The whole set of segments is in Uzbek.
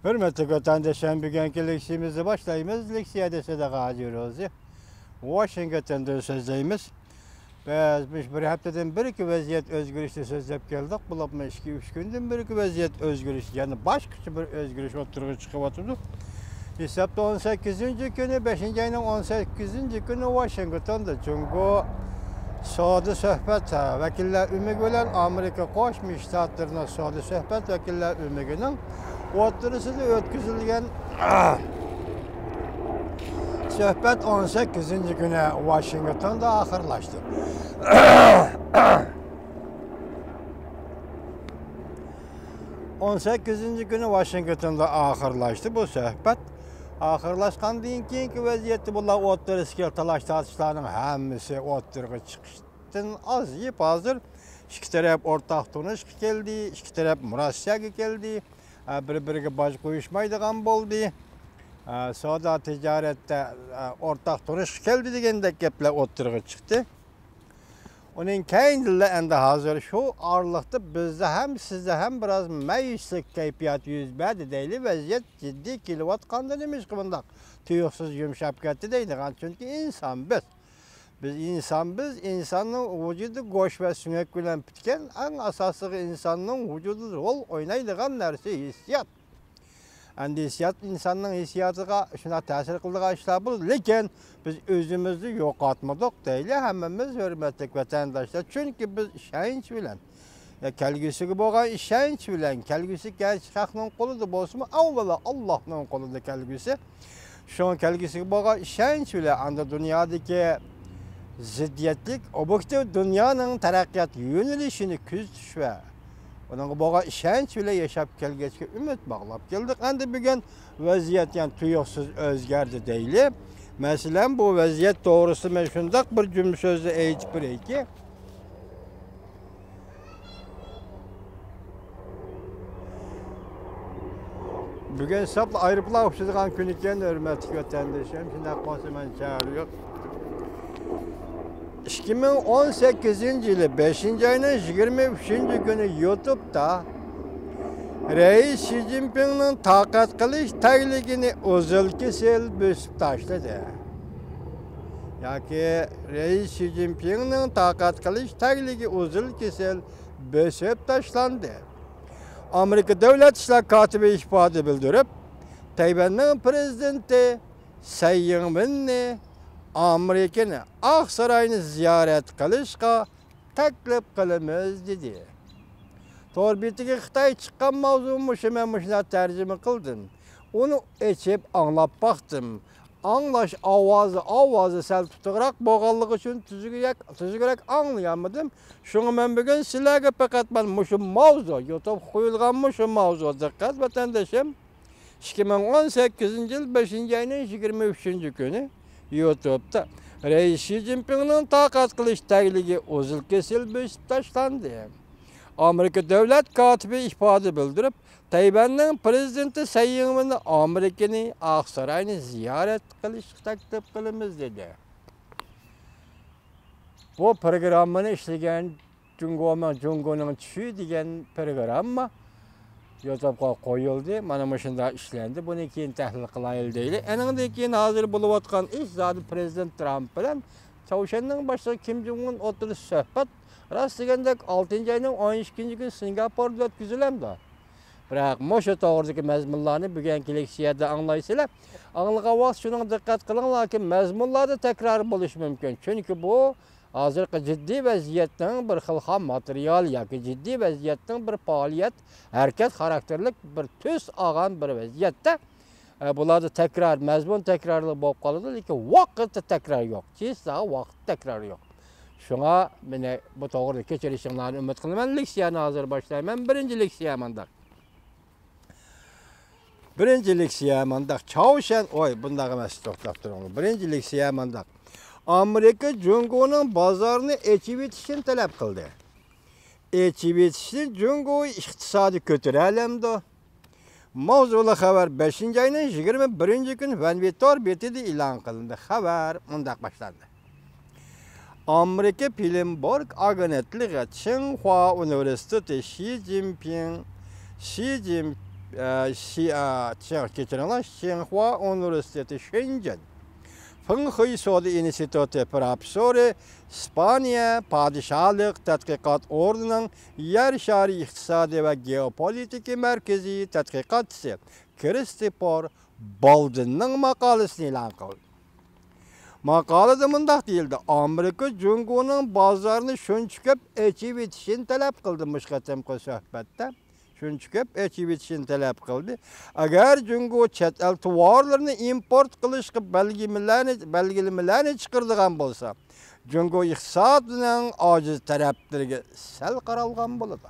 Hürmetli vatandaşlar, bugünkü leksiyemizi başlayımız. Leksiyada sadaka ediyoruz. Washington'da sözleyimiz. Biz bir haftadan bir iki vaziyet özgürlükte sözlep geldik. Bulapma 2-3 günden bir iki vaziyet özgürlük. Yani başka bir özgürlük oturuğu çıkıp oturdu. Hesapta 18. günü, 5. ayının 18. günü Washington'da. Çünkü Saudi Söhbət Vəkillər Ümumi olan Amerika Qoşmuş Ştatlarına Saudi Söhbət Vəkillər Ümuminin oturusunda ötküzülgen söhbət 18. günü Washington'da ahırlaştı. On 8. günü Washington'da ahırlaştı bu söhbət. Ahırlaşkan deyin ki vaziyette bunlar oturuskel talaş tartışlarının hemisi oturuğa çıkıştın az yiyip hazır. İki taraf ortak tanış geldi, iki taraf mürassaga geldi. Bir-biriga baş qo'yishmaydigan bo'ldi. Savdo tijoratda o'rtaq turish keldi degandek gaplar o'tirg'i chiqdi. Uning keyinda endi hozir shu oraliqda bizda ham sizda ham biroz mayuslik kayfiyat yuz berdi deyli vaziyat jiddiy kelayotgandan emas bundaq tuyuqsiz yumshab ketdi deydigan chunki inson biz. Biz insonning vujudi go'sht va suyak bilan bitgan, eng asosiy insonning vujudi rol o'ynaydigan narsa hissiyot. Endi hissiyot insonning hissiyotiga shuna ta'sir qiladigan ishlar bu, lekin biz o'zimizni yo'qotmadik deyli hammamiz hurmatli vatandoshlar. Chunki biz ishonch bilan, kelgusiga bo'lgan ishonch bilan, kelgusi haqning qo'lida bo'lsa-mu, avvalo Allohning qo'lida kelgusi. Shu kelgusiga bo'lgan ishonch bilan anda dunyodagi ziddiyetlik, objektiv dünyanın taraqqiyot yo'nalishini kuzatish va uning bo'lgan ishonch bilan yashab kelgachga umid bog'lab keldik. Endi bugun vaziyat ham tuyuqsiz o'zgardi deyli. Masalan, bu vaziyat to'g'risida men shundoq bir jumla so'zni aytib berayki. Bugun sapla aeroplan uçadigan kun ekan, hurmatli vatandoshlar. Shunday qolsa men chaqiriyoq. 2018 yılı 5. ayının 23. günü YouTube'da Reis Xi Jinping'nin takat kılış tagligini uzul kesil büsüp taşladı. Yaki Reis Xi Jinping'nin takat kılış tagligi uzul kesil büsüp taşlandı. Amerika Devlet İşler Katibi ifade bildirip, Tayvan'ın prezidenti Tsai Ing-wenni Amerika'nı Aksaray'ını ziyaret kılışqa taklif qilamiz dedi. Torbitiga Xitoy chiqqan mavzuni shuna tercüme qildim. Onu içip anlap baktım. Anlaş avazı sel tutuqroq bo'lganligi uchun tuzukroq anlayamadım. Şunu men bugun sizlarga faqat men mushu mavzu YouTube qo'yilgan mushu mavzu diqqat vatandoshim. 2018 yil 5. ayning 23. günü YouTube'da Reis Xi Jinping'nin takat kılıç tagligi uzul kesil büsüp taşlandı. Amerika Devlet Katibi ifade bildirip, Tayvan'ın prezidenti Tsai Ing-wenni Amerika'nın Aksaray'ını ziyaret kılış taklif qilamiz dedi. Bu programını işleyen Jungo'nun Çü degan programma YouTube'ga qo'yildi. Mana shunda ishlendi. Buni keyin tahlil qilaylik deyli. Eningdan keyin hozir bo'lib atgan ish zodi prezident Trump bilan Chaushunning boshlig'i Kim Jong-un o'tirish suhbat rost degandek 6. ayning 12. kuni Singapurda o'tkazilamdi. Biroq mushu to'g'ridagi mazmunlarni bugungi leksiyada anglaysizlar. Anglagan vaqt shuning diqqat qilinglarki, mazmunlarda takror bo'lishi mumkin. Chunki bu hozirgi jiddiy vaziyatning bir xil ham material yoki jiddiy vaziyatning bir faoliyat, harakat xarakterlik bir tus olgan bir vaziyatda bularda takror, mazmun takrorli bo'lib qoladi, lekin vaqtda takror yo'q. Chizsa vaqt takror yo'q. Shunga meni bu to'g'rida kechirishinglarni umid qilaman. Leksiyani hozir boshlayman. Birinchi leksiya manda. Birinchi leksiya manda. Chaoshan, bundaq emas, to'xtab turing. Birinchi leksiya manda. Amerika Jungo'nun bozorını açıp etishini talep kıldı. Açıp etishini Jungo'yu iqtisadi kötürelemdi. Mavzulu xabar 5. ayının 21. gün Vanvitor betida e'lon qilindi. Xabar mundaq boshlandi. Amerika Bloomberg agentligi Tsinghua Universiteti Xi Jinping Tsinghua Üniversitesi Shenzhen Fenghui Soda İnstitutu Profesörü, İspanya Padişahlık Tədqiqat Ordu'nun Yer Şari İktisadi ve Geopolitiki Merkezi Tədqiqatçısı Christopher Baldwin'nin makalesini ilan kıldı. Makalede mındaq deyildi. Amerika Cungo'nun bazılarını şunç köp eçip etişini talep kıldımış qatimki söhbette. Şunç köp eçip etişini talep kıldı. Eğer Cungo chet el tuvarlarını import kılış belgilemelerini çıkırdıgan bolsa, Cungo iqtisadının aciz taraflarına sel qaralgan boladı.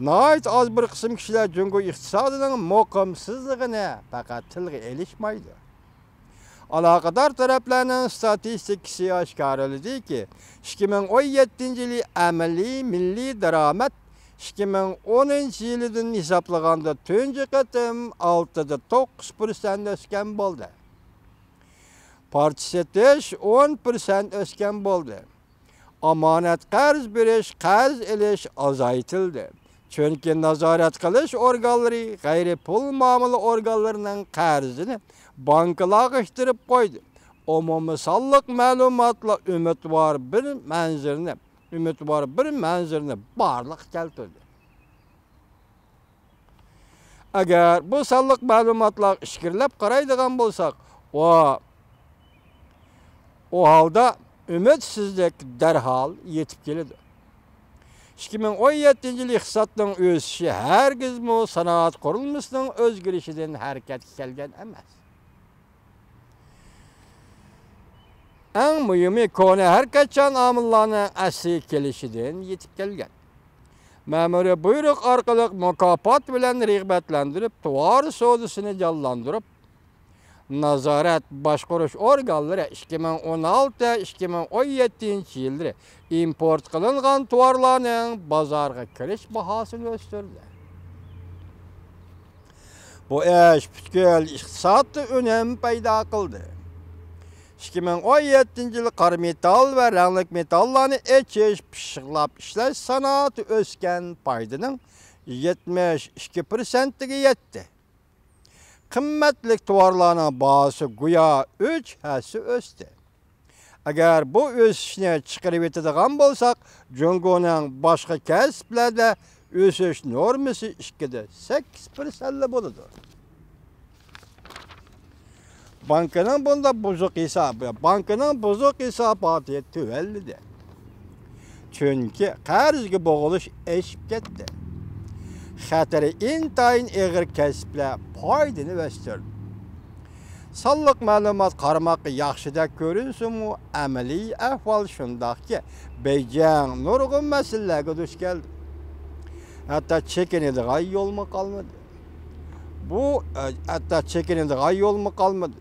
Nəhayət az bir qism kişiler Cungo iqtisadının muqimsizligini faqat tilga elishmaydi. Alaqadar taraflarning statistikasi oshkorladi ki, 2017 yılı amaliy milliy daromad 2010 yilidan hisoblaganda tunji qatim 6,9% o'sgan bo'ldi. Partisiyash 10% o'sgan bo'ldi. Amonat qarz berish, qarz elish azaytildi. Çünkü nazaret qilish organları, gayri pul muomala organlarının qarzini bankalarga ishtirib qo'ydi. Umumisalliq ma'lumotlar umidvor bir manzilni barliq keltirdi. Agar bu sonliq ma'lumotlar ishkirlab qaraydigan bo'lsak, o holda umidsizlik darhol yetib keladi. 2017 yılı iqtisodning o'sishi hargizmi sanoat qurilmasining o'zgarishidan harakatga kelgan emas. Eng muhimi koni har qachon omillarning asli kelishidan yetib kelgan. Ma'muriy buyruq orqali mukofot bilan rag'batlantirib, tovar savdosini jonlantirib, nazorat boshqarish organlari 2016-2017 yilda import qilingan tovarlarning bozorga kirish bahosini o'stirdi. Bu ish butkul iqtisodda önem paydo qildi. 2017 yılı qora metal ve ranglik metallarni echish, pishiqlab ishlash sanoati o'sgan paydining 72%ga yetdi. Qimmatlik tovarlarning bahosi go'yo 3 hassa o'sdi. Agar bu o'sishni chiqarib etadigan bo'lsak, Jungoning boshqa kasblarda o'sish normasi 2,8% bo'ladi. Bankanın bunda buzuq hesabı tüvellidi. Çünkü qarzga bo'g'ilish eshib ketdi. Xatari intayin eg'ir kasblar foydani o'stirdi. Sonliq ma'lumot qarmoqqa yaxshidek ko'rinsa-mu, amaliy ahvol shundaqki, Beijing nurg'un masalalarga duch keldi. Hatto chekinadigan yo'lmi qolmadi.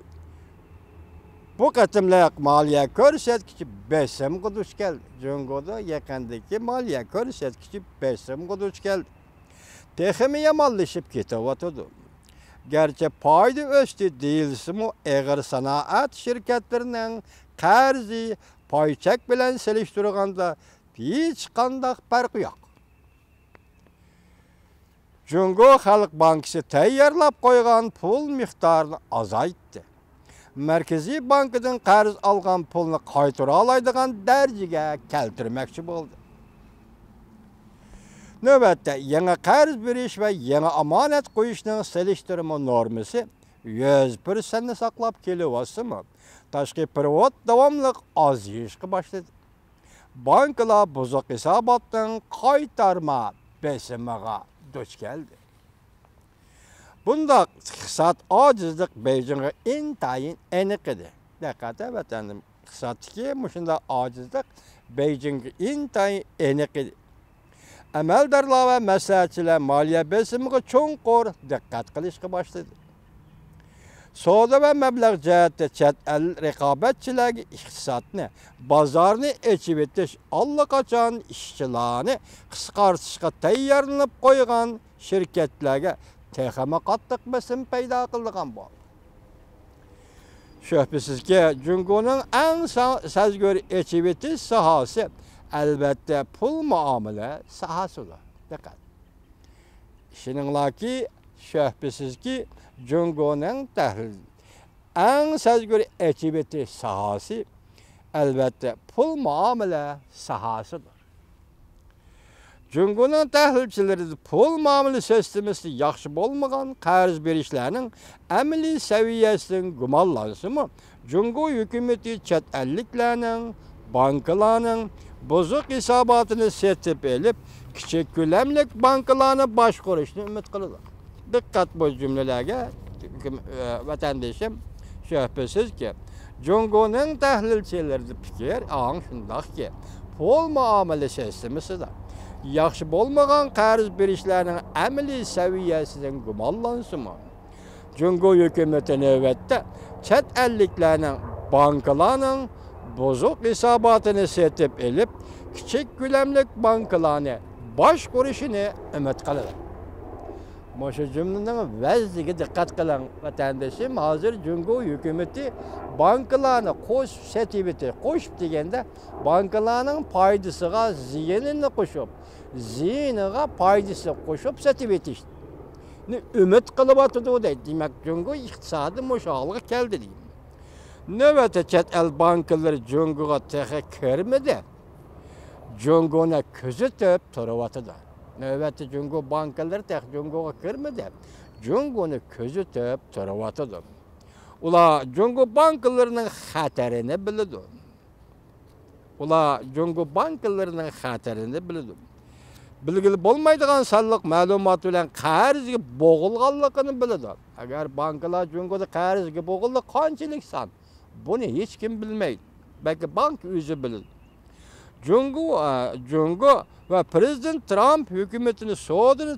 Bu qatimliq moliya ko'rsatkichi besimga duch keldi. Jungoda yaqindagi moliya ko'rsatkichi besimga duch keldi. Texmi yomonlashib ketyapti. Gerçi payda o'sdi deyilsa-mu, eg'ir sanoat shirkatlarining qarzi paychak bilan selishtirganda hech qanday farqi yo'q. Jungo Xalq Bankisi tayyorlab qo'ygan pul miqdorini azaytdi. Markaziy bankdan qarz olgan pulni qaytara oladigan darajaga keltirmoqchi bo'ldi. Növbətdə yeni qarz beriş ve yeni amanet qo'yishning selishtirma normasi 100% saqlab kelyapsimi? Tashqi privot davomli ozishga boshladi. Bankalar buzuq hisobotdan qaytarma besimiga duch keldi. Bundaq iqtisod ojizlik Beijingga intayin aniq edi. Diqqat vatandim, iqtisodki shunda ojizlik Beijingga intayin aniq edi. Əməldarlar və məsləhətçilər maliyyə besimiga cho'nqur diqqat qilishga boshladi. Savdo və məbləğ cəhətdə chet el raqobatchilarga iqtisodni, bozorni echib etish, allaqachon ishchilarni qisqartishga tayyorlanib qo'ygan shirkatlarga texmi qattiq besim paydo qilgan bo'ldi. Shubhisizki, Jungoning eng sazg'or echib etish sohasi albatta pul muomala sohasidir. Diqqat. Şuninglarki şüphesizki Cungo'nun tahlil en sezgür ekibeti sahası elbette pul muamele sahasıdır. Cungo'nun tahlilçileri pul muamele sistemisi yaxşı bolmagan qarz berişlerinin ameli seviyesinin gumallansın mı? Cungo hükümeti chet elliklerinin, bankalarının bozuk hesabatını setip elip küçük külemlik bankalarını başkuruşunu ümit kılıdır. Dikkat bu cümlelerge vatandaşım şüphesiz ki Cungo'nun tahlilçileri fikir ağın şundak ki pul muamele sistemisi de yaxşı bolmagan qarz berişlerinin ameli seviyesinin gumallansın mı? Cungo hükümeti növbette chet elliklerinin bankalarının bozuk hesabatını setip elip küçük külemlik bankalarını baş kuruşunu ümit kılıdır. Moşu cümlenin vəzliği dikkat kılan vatandaşım hazır Cungo hükümeti bankalarını koşup setibeti koşup degende bankalarının paydasıga ziyenini koşup ziyeniga paydası koşup setibeti işte. Ümit kılıp atıdı o deydi. Demek Cungo iktisadi moşalığı geldi diyeyim. Növbette chet el bankaları Cungo'ga tehe kirmedi. Cungo'na közü töp turavatıdı. Növbette Cungo bankaları tehe Cungo'ga kirmedi. Cungo'nu közü töp turavatıdı. Ula Cungo bankalarının xaterini bildi. Ula Cungo bankalarının xaterini bildi. Bilgili bolmaydigan sanlıq məlumat bilen qarzga boğulganlığını bildi. Agar bankalar Cungo'da qarzga boğuldu qanchalik san? Bunu hiç kim bilmeydi. Belki bank özü bilir. Cungo ve Prezident Trump hükümetini soğudunu